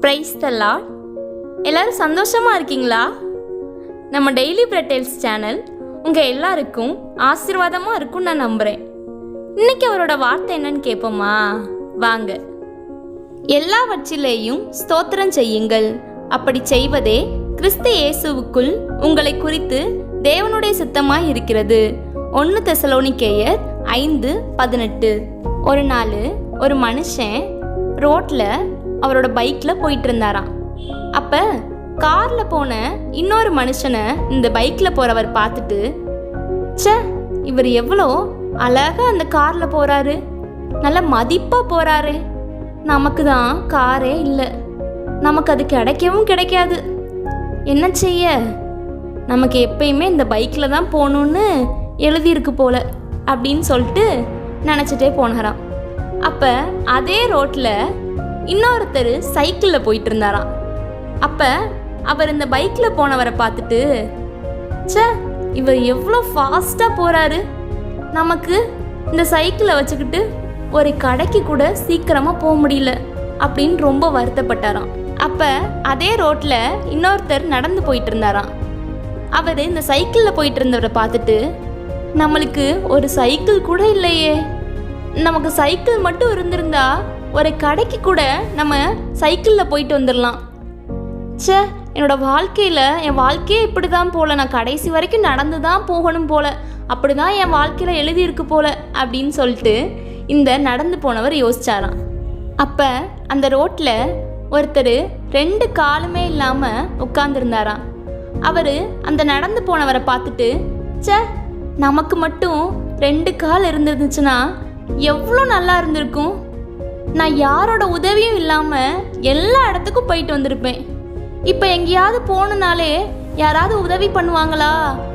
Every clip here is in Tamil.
Praise the Lord. எல்லாரும் சந்தோஷமாக இருக்கீங்களா? நம்ம டெய்லி பிரெட் டேல்ஸ் சேனல் உங்கள் எல்லாருக்கும் ஆசீர்வாதமாக இருக்கும்னு நான் நம்புகிறேன். இன்னைக்கு அவரோட வார்த்தை என்னன்னு கேட்போமா? வாங்க. எல்லாவற்றிலேயும் ஸ்தோத்திரம் செய்யுங்கள், அப்படி செய்வதே கிறிஸ்து இயேசுவுக்குள் உங்களை குறித்து தேவனுடைய சித்தமாய் இருக்கிறது. 1 தெசலோனிக்கேயர் 5:18. ஒரு நாள் ஒரு மனுஷன் ரோட்டில் அவரோட பைக்கில் போயிட்டு இருந்தாராம். அப்போ காரில் போன இன்னொரு மனுஷனை இந்த பைக்கில் போகிறவர் பார்த்துட்டு, ச்சே, இவர் எவ்வளோ அழகாக அந்த காரில் போகிறாரு, நல்ல மதிப்பாக போகிறாரு, நமக்கு தான் காரே இல்லை, நமக்கு அது கிடைக்கவும் கிடைக்காது, என்ன செய்ய, நமக்கு எப்பயுமே இந்த பைக்கில் தான் போகணுன்னு எழுதியிருக்கு போல அப்படின்னு சொல்லிட்டு நினச்சிட்டே போனாராம். அப்போ அதே ரோட்டில் இன்னொருத்தர் சைக்கிளில் போயிட்டு இருந்தாராம். அப்போ அவர் இந்த பைக்கில் போனவரை பார்த்துட்டு, ச்சே, இவர் எவ்வளோ ஃபாஸ்ட்டாக போகிறாரு, நமக்கு இந்த சைக்கிளை வச்சுக்கிட்டு ஒரு கடைக்கு கூட சீக்கிரமாக போக முடியல அப்படின்னு ரொம்ப வருத்தப்பட்டாராம். அப்போ அதே ரோட்டில் இன்னொருத்தர் நடந்து போயிட்டு இருந்தாராம். அவர் இந்த சைக்கிளில் போயிட்டு இருந்தவரை பார்த்துட்டு, நம்மளுக்கு ஒரு சைக்கிள் கூட இல்லையே, நமக்கு சைக்கிள் மட்டும் இருந்திருந்தா ஒரு கடைக்கு கூட நம்ம சைக்கிளில் போயிட்டு வந்துடலாம், ச்சே, என் வாழ்க்கையே இப்படி தான் போல, நான் கடைசி வரைக்கும் நடந்து தான் போகணும் போல, அப்படி தான் என் வாழ்க்கையில் எழுதியிருக்கு போல அப்படின்னு சொல்லிட்டு இந்த நடந்து போனவர் யோசிச்சாராம். அப்போ அந்த ரோட்டில் ஒருத்தர் 2 காலுமே இல்லாமல் உட்கார்ந்துருந்தாராம். அவர் அந்த நடந்து போனவரை பார்த்துட்டு, ச்சே, நமக்கு மட்டும் 2 கால் இருந்துச்சுன்னா எவ்வளோ நல்லா இருந்திருக்கும், நான் யாரோட உதவியும் இல்லாமல் எல்லா இடத்துக்கும் போயிட்டு வந்திருப்பேன், இப்போ எங்கேயாவது போகணுனாலே யாராவது உதவி பண்ணுவாங்களா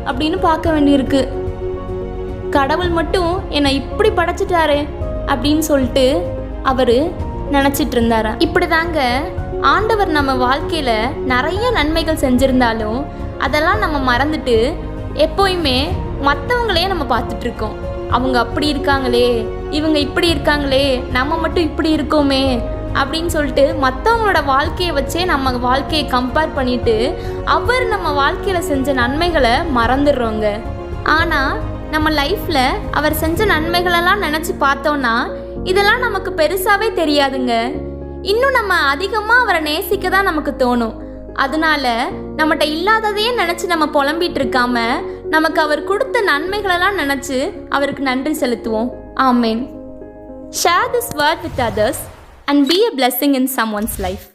அப்படின்னு பார்க்க வேண்டியிருக்கு, கடவுள் மட்டும் என்னை இப்படி படைச்சிட்டாரு அப்படின்னு சொல்லிட்டு அவர் நினச்சிட்டு இருந்தாரா. இப்படி தாங்க ஆண்டவர் நம்ம வாழ்க்கையில் நிறைய நன்மைகள் செஞ்சுருந்தாலும் அதெல்லாம் நம்ம மறந்துட்டு எப்போயுமே மற்றவங்களையே நம்ம பார்த்துட்ருக்கோம். அவங்க அப்படி இருக்காங்களே, இவங்க இப்படி இருக்காங்களே, நம்ம மட்டும் இப்படி இருக்கோமே அப்படின்னு சொல்லிட்டு மற்றவங்களோட வாழ்க்கையை வச்சே நம்ம வாழ்க்கையை கம்பேர் பண்ணிட்டு அவர் நம்ம வாழ்க்கையில் செஞ்ச நன்மைகளை மறந்துடுறோங்க. ஆனால் நம்ம லைஃப்பில் அவர் செஞ்ச நன்மைகளெல்லாம் நினச்சி பார்த்தோன்னா இதெல்லாம் நமக்கு பெருசாகவே தெரியாதுங்க. இன்னும் நம்ம அதிகமாக அவரை நேசிக்க தான் நமக்கு தோணும். அதனால நம்மகிட்ட இல்லாததையே நினச்சி நம்ம புலம்பிட்டு இருக்காம நமக்கு அவர் கொடுத்த நன்மைகளெல்லாம் நினச்சி அவருக்கு நன்றி செலுத்துவோம். ஆமேன். Share this word with others and be a blessing in someone's life.